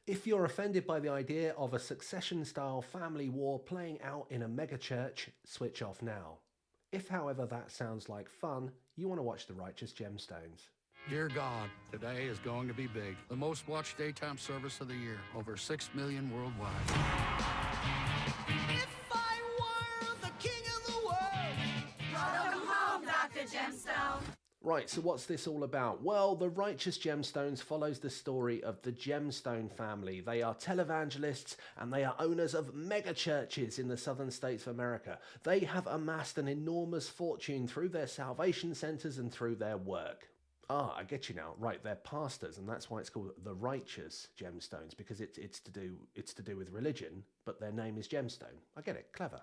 If you're offended by the idea of a succession-style family war playing out in a megachurch, switch off now. If, however, that sounds like fun, you want to watch The Righteous Gemstones. Dear God, today is going to be big. The most watched daytime service of the year, over 6 million worldwide. If I were the king of the world. Welcome home, Dr. Gemstone. Right, so what's this all about? Well, The Righteous Gemstones follows the story of the Gemstone family. They are televangelists and they are owners of mega churches in the southern states of America. They have amassed an enormous fortune through their salvation centers and through their work. Ah, I get you now. Right, they're pastors, and that's why it's called The Righteous Gemstones, because it's to do with religion, but their name is Gemstone. I get it, clever.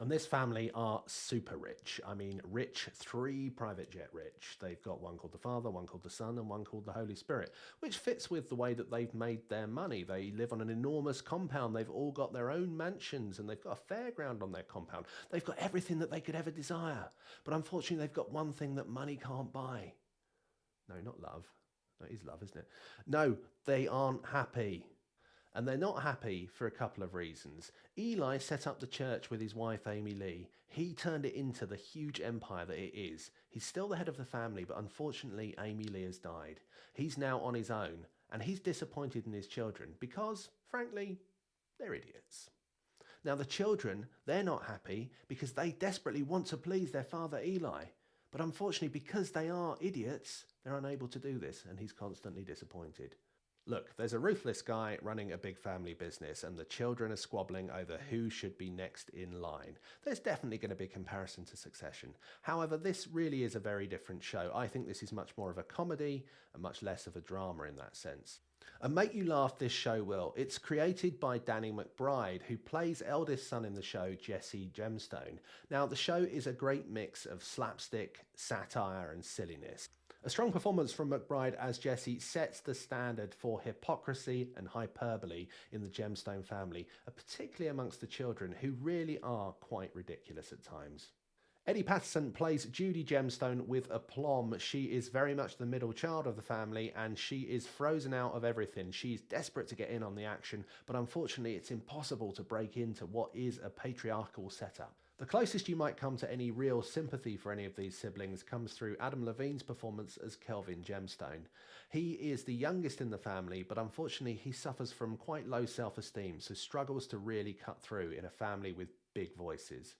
And this family are super rich. I mean, rich, 3 private jet rich. They've got one called the Father, one called the Son, and one called the Holy Spirit, which fits with the way that they've made their money. They live on an enormous compound. They've all got their own mansions, and they've got a fairground on their compound. They've got everything that they could ever desire. But unfortunately, they've got one thing that money can't buy. No, not love. No, it is love, isn't it? No, they aren't happy. And they're not happy for a couple of reasons. Eli set up the church with his wife, Amy Lee. He turned it into the huge empire that it is. He's still the head of the family, but unfortunately, Amy Lee has died. He's now on his own, and he's disappointed in his children because, frankly, they're idiots. Now, the children, they're not happy because they desperately want to please their father, Eli. But unfortunately, because they are idiots, they're unable to do this, and he's constantly disappointed. Look, there's a ruthless guy running a big family business, and the children are squabbling over who should be next in line. There's definitely going to be a comparison to Succession. However, this really is a very different show. I think this is much more of a comedy and much less of a drama in that sense. And make you laugh, this show will. It's created by Danny McBride, who plays eldest son in the show, Jesse Gemstone. Now, the show is a great mix of slapstick, satire, and silliness. A strong performance from McBride as Jesse sets the standard for hypocrisy and hyperbole in the Gemstone family, particularly amongst the children, who really are quite ridiculous at times. Eddie Patterson plays Judy Gemstone with aplomb. She is very much the middle child of the family, and she is frozen out of everything. She's desperate to get in on the action, but unfortunately it's impossible to break into what is a patriarchal setup. The closest you might come to any real sympathy for any of these siblings comes through Adam Levine's performance as Kelvin Gemstone. He is the youngest in the family, but unfortunately he suffers from quite low self-esteem, so struggles to really cut through in a family with big voices.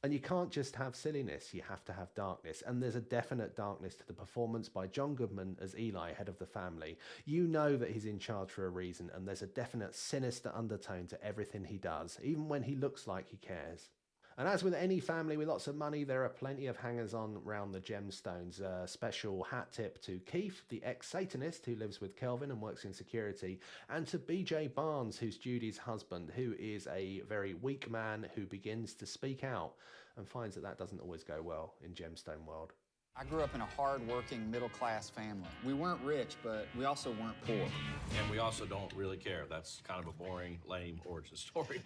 And you can't just have silliness, you have to have darkness. And there's a definite darkness to the performance by John Goodman as Eli, head of the family. You know that he's in charge for a reason, and there's a definite sinister undertone to everything he does, even when he looks like he cares. And as with any family with lots of money, there are plenty of hangers-on around the Gemstones. A special hat tip to Keefe, the ex-Satanist who lives with Kelvin and works in security, and to BJ Barnes, who's Judy's husband, who is a very weak man who begins to speak out and finds that that doesn't always go well in Gemstone world. I grew up in a hard-working, middle-class family. We weren't rich, but we also weren't poor. And we also don't really care. That's kind of a boring, lame origin story.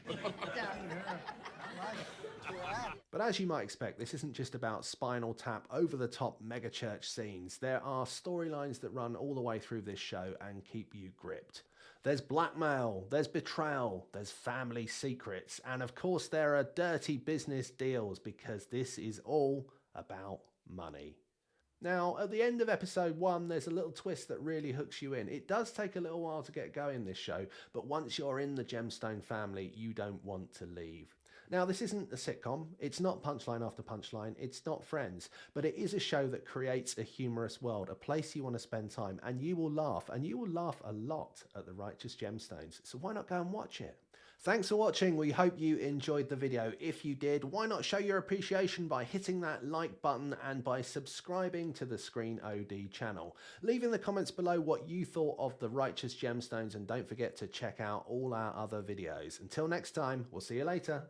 But as you might expect, this isn't just about Spinal Tap, over-the-top megachurch scenes. There are storylines that run all the way through this show and keep you gripped. There's blackmail, there's betrayal, there's family secrets, and of course there are dirty business deals, because this is all about money. Now, at the end of episode 1, there's a little twist that really hooks you in. It does take a little while to get going, this show, but once you're in the Gemstone family, you don't want to leave. Now, this isn't a sitcom, it's not punchline after punchline, it's not Friends, but it is a show that creates a humorous world, a place you want to spend time, and you will laugh a lot at The Righteous Gemstones, so why not go and watch it? Thanks for watching. We hope you enjoyed the video. If you did, why not show your appreciation by hitting that like button and by subscribing to the Screen OD channel. Leave in the comments below what you thought of The Righteous Gemstones, and don't forget to check out all our other videos. Until next time, we'll see you later.